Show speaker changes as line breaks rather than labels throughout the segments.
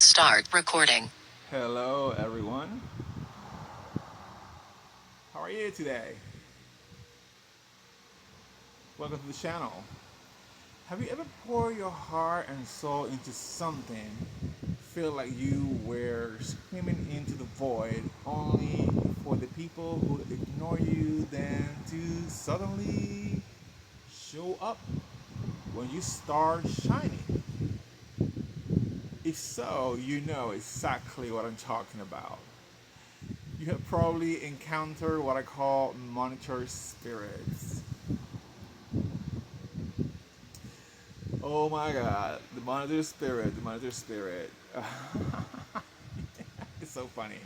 Start recording.
Hello, everyone. How are you today? Welcome to the channel. Have you ever poured your heart and soul into something, feel like you were screaming into the void, only for the people who ignore you then to suddenly show up when you start shining? If so, you know exactly what I'm talking about. You have probably encountered what I call monitor spirits. Oh my god, the monitor spirit, the monitor spirit. It's so funny.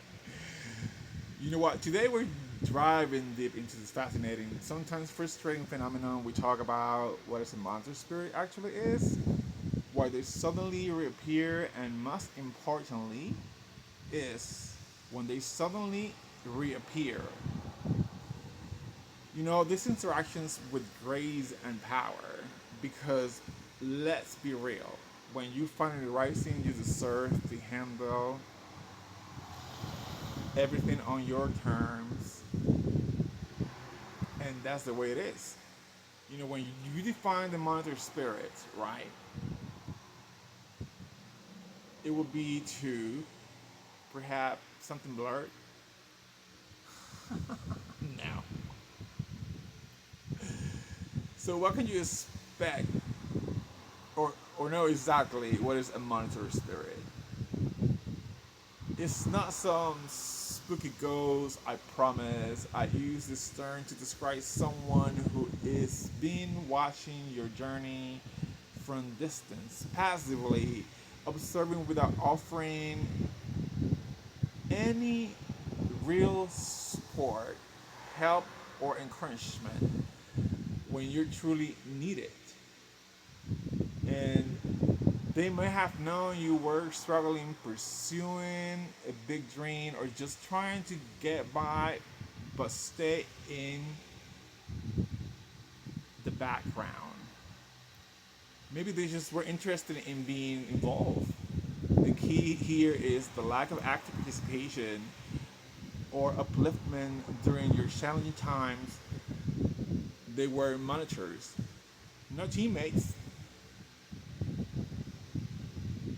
You know what? Today we're driving deep into this fascinating, sometimes frustrating phenomenon. We talk about what is a monitor spirit actually is, why they suddenly reappear, and most importantly, is when they suddenly reappear. You know, these interactions with grace and power, because let's be real, when you finally rising, you deserve to handle everything on your terms, and that's the way it is. You know, when you define the monitor spirit, right, it would be to perhaps something blurred. No. So what can you expect or know exactly what is a monitor spirit? It's not some spooky ghost, I promise. I use this term to describe someone who is been watching your journey from distance, passively observing without offering any real support, help, or encouragement when you truly need it. And they may have known you were struggling, pursuing a big dream, or just trying to get by, but stay in the background. Maybe they just were interested in being involved. The key here is the lack of active participation or upliftment during your challenging times. They were monitors, not teammates.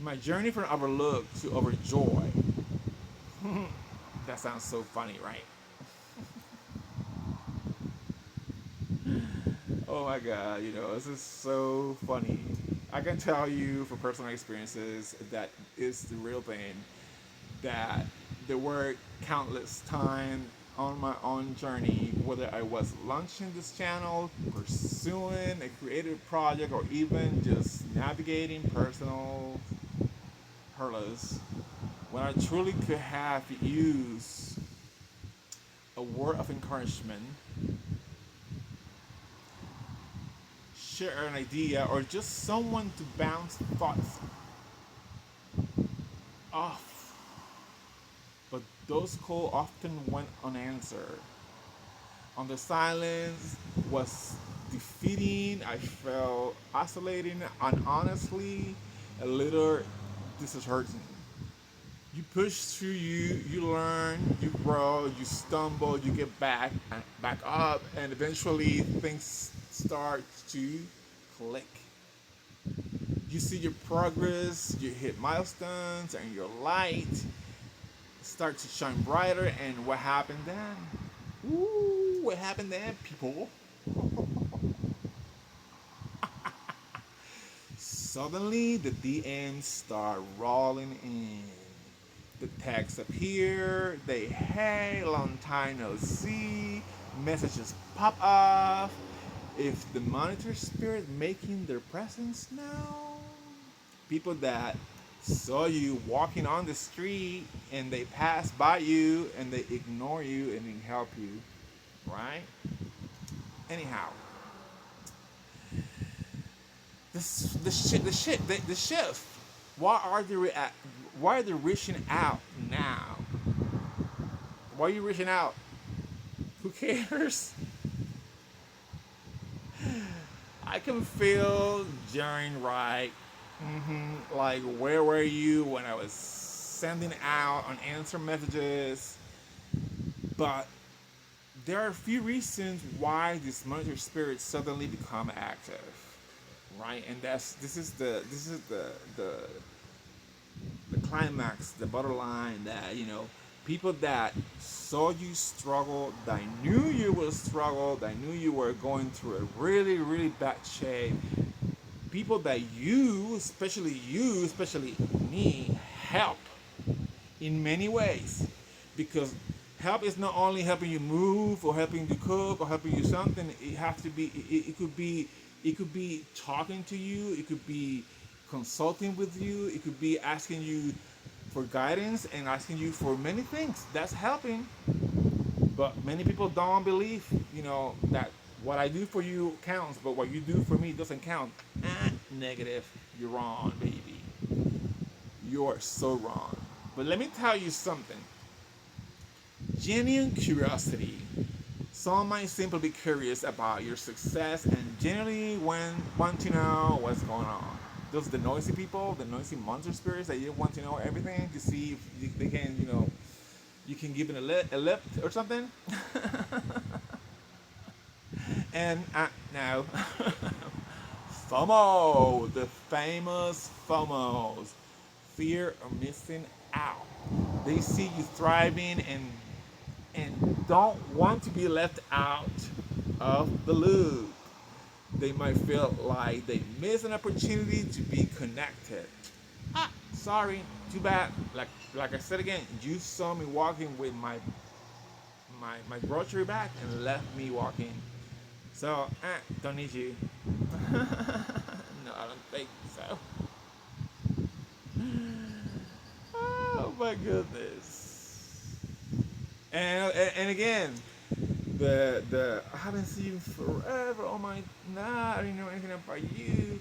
My journey from overlook to overjoy. That sounds so funny, right? Oh my god, you know, this is so funny. I can tell you from personal experiences that is the real thing, that there were countless times on my own journey, whether I was launching this channel, pursuing a creative project, or even just navigating personal hurdles, when I truly could have used a word of encouragement, share an idea, or just someone to bounce thoughts off. But those calls often went unanswered. And the silence was defeating. I felt isolating and honestly a little disheartening. You push through, you learn, you grow, you stumble, you get back up, and eventually things start to click. You see your progress, you hit milestones, and your light start to shine brighter. And what happened then? Ooh, what happened then, people? Suddenly, the DMs start rolling in. The texts appear, they hey, long time no see, messages pop off. If the monitor spirit making their presence known, people that saw you walking on the street and they pass by you and they ignore you and didn't help you, right? Anyhow, the shift. Why are they why are they reaching out now? Why are you reaching out? Who cares? I can feel Jaren right. Like, where were you when I was sending out unanswered messages? But there are a few reasons why this monetary spirit suddenly become active, right? And this is the climax, the bottom line, that people that saw you struggle, that knew you would struggle, that knew you were going through a really really bad shape, people that especially me, help in many ways, because help is not only helping you move or helping you cook or helping you something. It has to be. It could be talking to you. It could be consulting with you. It could be asking you for guidance and asking you for many things. That's helping. But many people don't believe, that what I do for you counts, but what you do for me doesn't count. Negative. You're wrong, baby. You're so wrong. But let me tell you something. Genuine curiosity. Some might simply be curious about your success and genuinely want to know what's going on. Those the noisy people, the noisy monster spirits that you want to know everything to see if they can, you can give it a lip or something. And now, FOMO, the famous FOMOs, fear of missing out. They see you thriving and don't want to be left out of the loop. They might feel like they miss an opportunity to be connected. Sorry, too bad. Like I said again, you saw me walking with my grocery bag and left me walking. So, don't need you. No, I don't think so. Oh my goodness. And again, the I haven't seen you forever. Oh my, nah, I didn't know anything about you.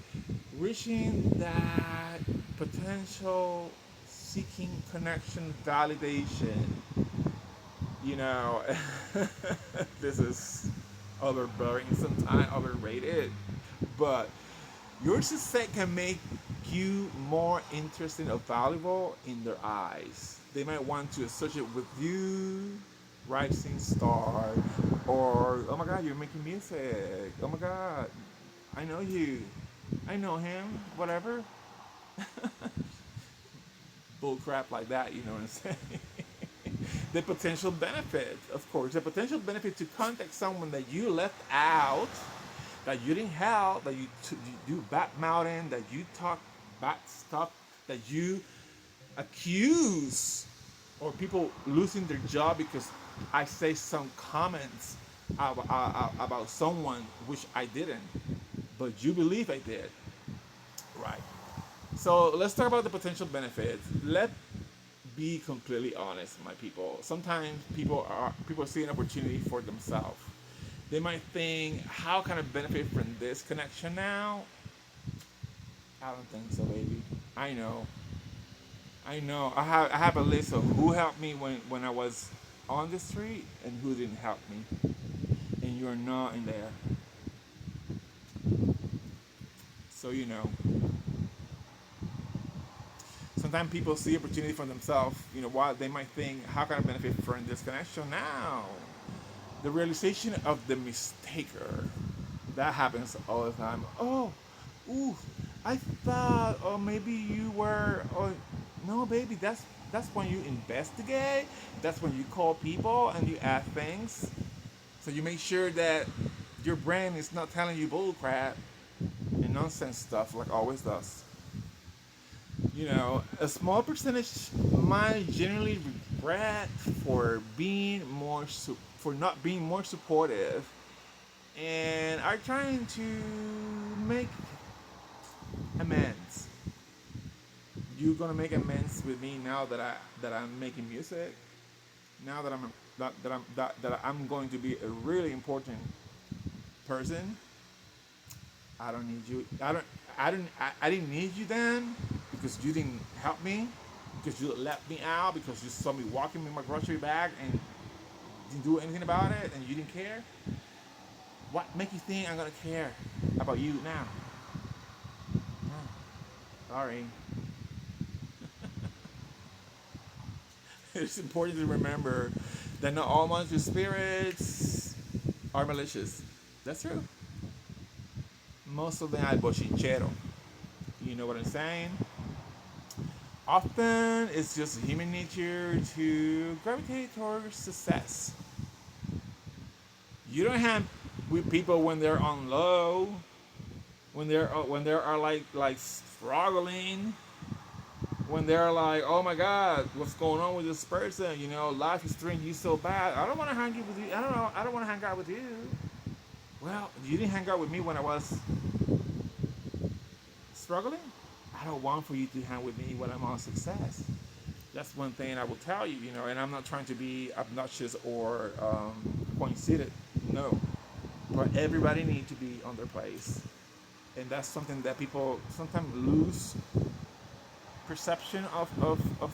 Wishing that potential seeking connection validation. You know, this is overbearing, sometimes overrated, but your success can make you more interesting or valuable in their eyes. They might want to associate with you, rising star, or oh my god, you're making music. Oh my god, I know you. I know him. Whatever. Bull crap like that, you know what I'm saying? The potential benefit, of course, the potential benefit to contact someone that you left out, that you didn't help, that you do bad mouthing, that you talk bad stuff, that you accuse, or people losing their job because I say some comments about someone which I didn't, but you believe I did, right? So let's talk about the potential benefits. Let's be completely honest, my people. Sometimes people see an opportunity for themselves. They might think, how can I benefit from this connection now? I don't think so, baby. I know. I know. I have a list of who helped me when I was on the street and who didn't help me. And you're not in there. So sometimes people see opportunity for themselves. While they might think, how can I benefit from this connection now? The realization of the mistaker. That happens all the time. Oh, ooh, I thought, or maybe you were, or no, baby. That's when you investigate. That's when you call people and you ask things. So you make sure that your brain is not telling you bull crap and nonsense stuff like always does. A small percentage might generally regret for not being more supportive, and are trying to make amends. You gonna make amends with me now that I'm making music. Now that I'm going to be a really important person. I don't need you. I didn't need you then because you didn't help me, because you left me out, because you saw me walking with my grocery bag and didn't do anything about it, and you didn't care. What make you think I'm gonna care about you now? Sorry. It's important to remember that not all monster spirits are malicious. That's true. Most of them are bochinchero. You know what I'm saying? Often it's just human nature to gravitate towards success. You don't have with people when they're on low, when they are like struggling, when they're like, oh my God, what's going on with this person? You know, life is treating you so bad. I don't want to hang out with you. I don't know. I don't want to hang out with you. Well, you didn't hang out with me when I was struggling. I don't want for you to hang with me when I'm on success. That's one thing I will tell you, you know, and I'm not trying to be obnoxious or conceited. No, but everybody needs to be on their place, and that's something that people sometimes lose perception of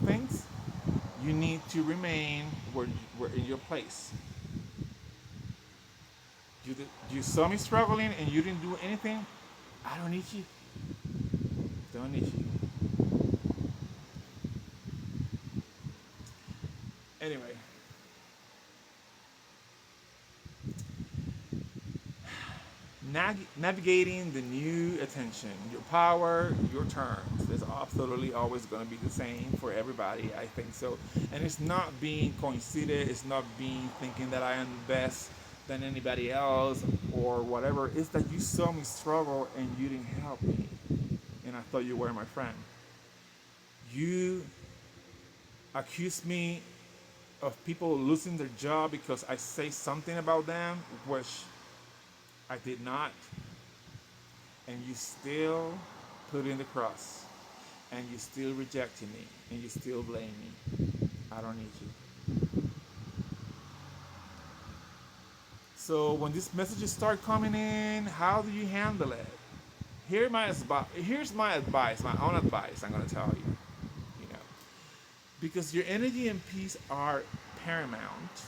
things. You need to remain where in your place. You saw me struggling and you didn't do anything. I don't need you. Don't need you. Anyway, navigating the new attention, your power, your terms. It's absolutely always going to be the same for everybody. I think so, and it's not being conceited. It's not being thinking that I am the best than anybody else or whatever. It's that you saw me struggle and you didn't help me, and I thought you were my friend. You accuse me of people losing their job because I say something about them, which I did not, and you still put in the cross, and you still rejecting me, and you still blame me. I don't need you. So when these messages start coming in, how do you handle it? Here's my advice, my own advice. I'm gonna tell you, you know, because your energy and peace are paramount.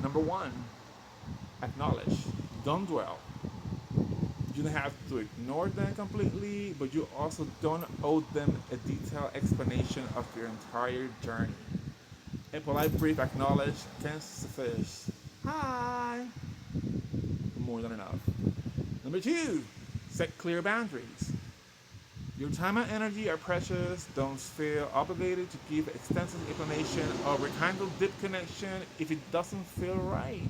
Number one, acknowledge. Don't dwell. You don't have to ignore them completely, but you also don't owe them a detailed explanation of your entire journey. A polite brief acknowledge can suffice. Hi. More than enough. Number two, set clear boundaries. Your time and energy are precious. Don't feel obligated to give extensive explanation or rekindle deep connection if it doesn't feel right.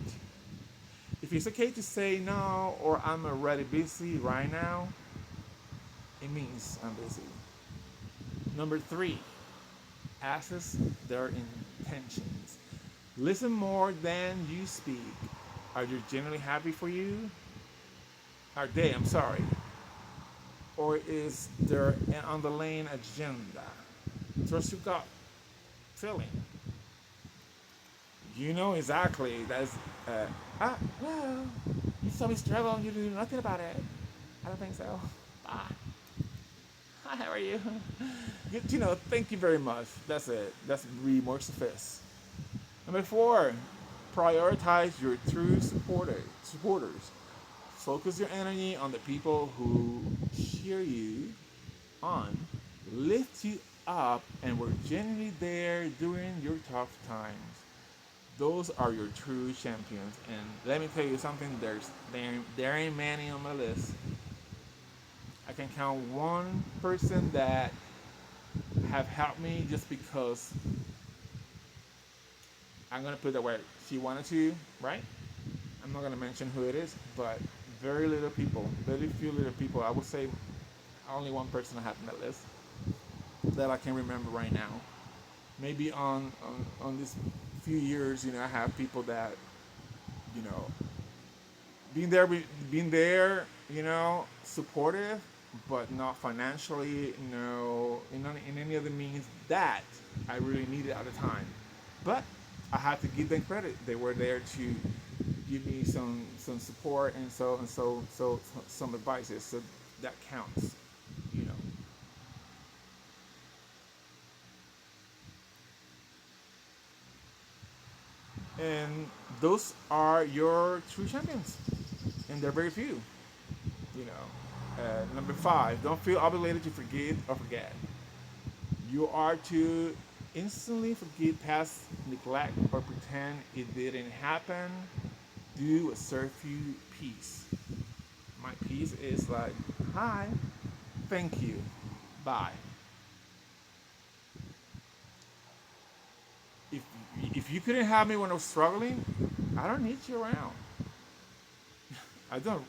If it's okay to say no or I'm already busy right now, it means I'm busy. Number three, assess their intentions. Listen more than you speak. Are they genuinely happy for you? Are they, I'm sorry. Or is there an underlying agenda? Trust your gut feeling. You know exactly that's, well, you saw me struggle and you do nothing about it. I don't think so. Ah, hi, how are you? You know, thank you very much. That's it. That's really more suffice. Number four, prioritize your true supporters. Focus your energy on the people who cheer you on, lift you up, and were genuinely there during your tough times. Those are your true champions. And let me tell you something, there ain't many on my list. I can count one person that have helped me just because I'm gonna put it that way. She wanted to, right? I'm not gonna mention who it is, but very little people, very few little people. I would say only one person I have on that list that I can remember right now. Maybe on this few years, you know, I have people that, you know, being there, you know, supportive, but not financially, you know, in any other means that I really needed at the time. But I had to give them credit. They were there to give me some support and so some advices. So that counts, you know. And those are your true champions, and they're very few, you know. Number five, don't feel obligated to forgive or forget. You are to instantly forget past neglect or pretend it didn't happen. Do what serves you peace. My peace is like, hi, thank you, bye. If if you couldn't have me when I was struggling, I don't need you around. I don't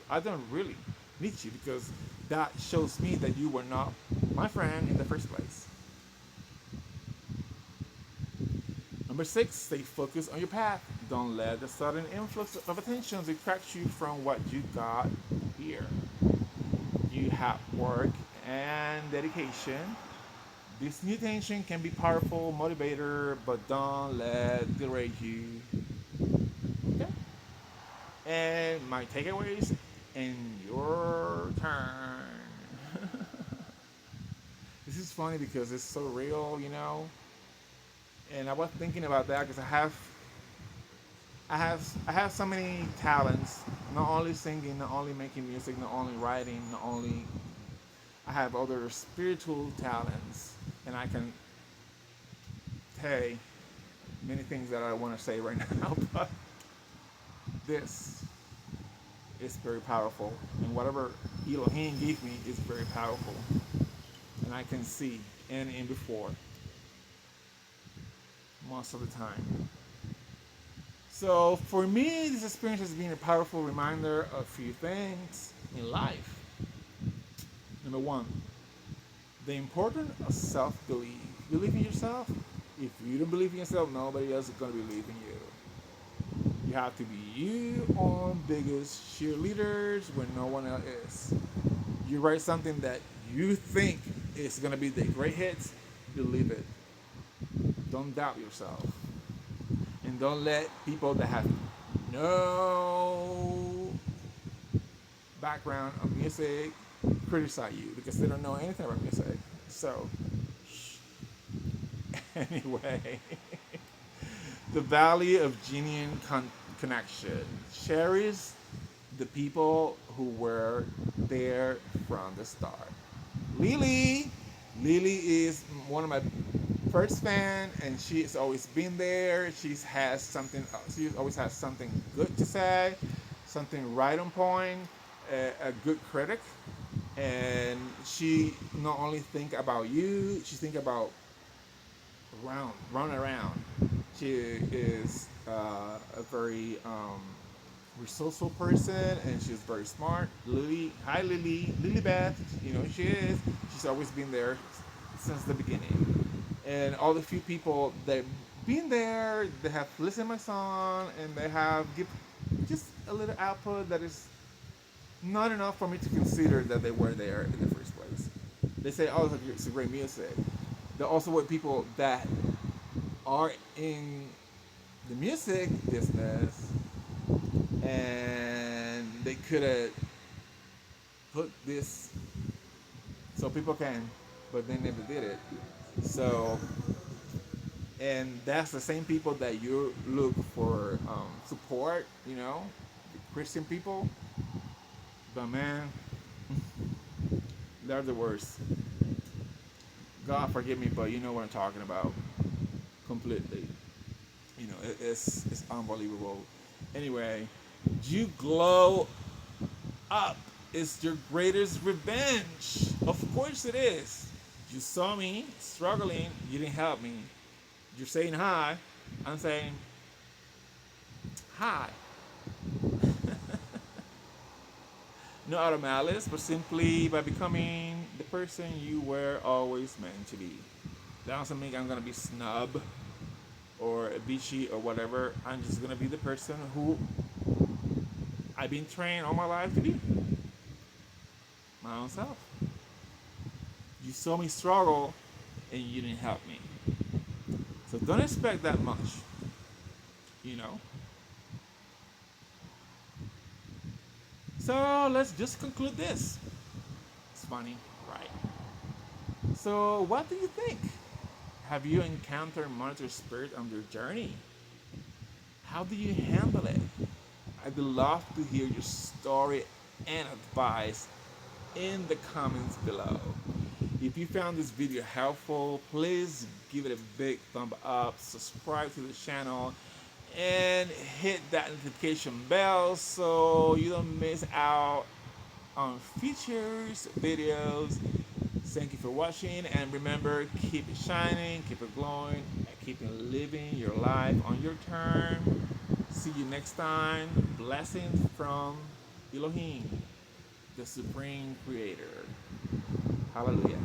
really need you because that shows me that you were not my friend in the first place. Number six, stay focused on your path. Don't let the sudden influx of attention distract you from what you got here. You have work and dedication. This new tension can be powerful motivator, but don't let it derate you. Okay. And my takeaways in your turn. This is funny because it's so real, And I was thinking about that because I have so many talents. Not only singing, not only making music, not only writing, not only I have other spiritual talents, and I can say many things that I want to say right now. But this is very powerful, and whatever Elohim gave me is very powerful, and I can see and before most of the time. So for me, this experience has been a powerful reminder of a few things in life. Number one, the importance of self-belief. Believe in yourself. If you don't believe in yourself, nobody else is going to believe in you. You have to be you on biggest cheerleaders when no one else is. You write something that you think is going to be the great hits, believe it. Don't doubt yourself. And don't let people that have no background of music criticize you because they don't know anything about music. So, anyway, the value of genuine connection. Cherish the people who were there from the start. Lily, Lily is one of my first fan, and she's always been there. She's has something. She always has something good to say, something right on point, a good critic, and she not only think about you, she think about run around. She is a very resourceful person, and she's very smart. Lily, hi Lily, Lily Beth. She is. She's always been there since the beginning, and all the few people that been there, they have listened to my song, and they have give just a little output that is not enough for me to consider that they were there in the first place. They say, "Oh, it's a great music." There also were people that are in the music business, and they could have put this so people can, but they never did it. So, and that's the same people that you look for support, the Christian people. But man, they're the worst. God forgive me, but you know what I'm talking about completely. It's unbelievable. Anyway, you glow up is your greatest revenge. Of course it is. You saw me struggling, you didn't help me. You're saying hi, I'm saying hi. No out of malice, but simply by becoming the person you were always meant to be. That doesn't mean I'm gonna be snub or bitchy or whatever. I'm just gonna be the person who I've been trained all my life to be. My own self. You saw me struggle and you didn't help me. So don't expect that much. You know? So let's just conclude this. It's funny, right? So what do you think? Have you encountered monster spirit on your journey? How do you handle it? I'd love to hear your story and advice in the comments below. If you found this video helpful, please give it a big thumb up, subscribe to the channel, and hit that notification bell so you don't miss out on features, videos. Thank you for watching, and remember, keep it shining, keep it glowing, and keep living your life on your term. See you next time. Blessings from Elohim, the Supreme Creator. Hallelujah.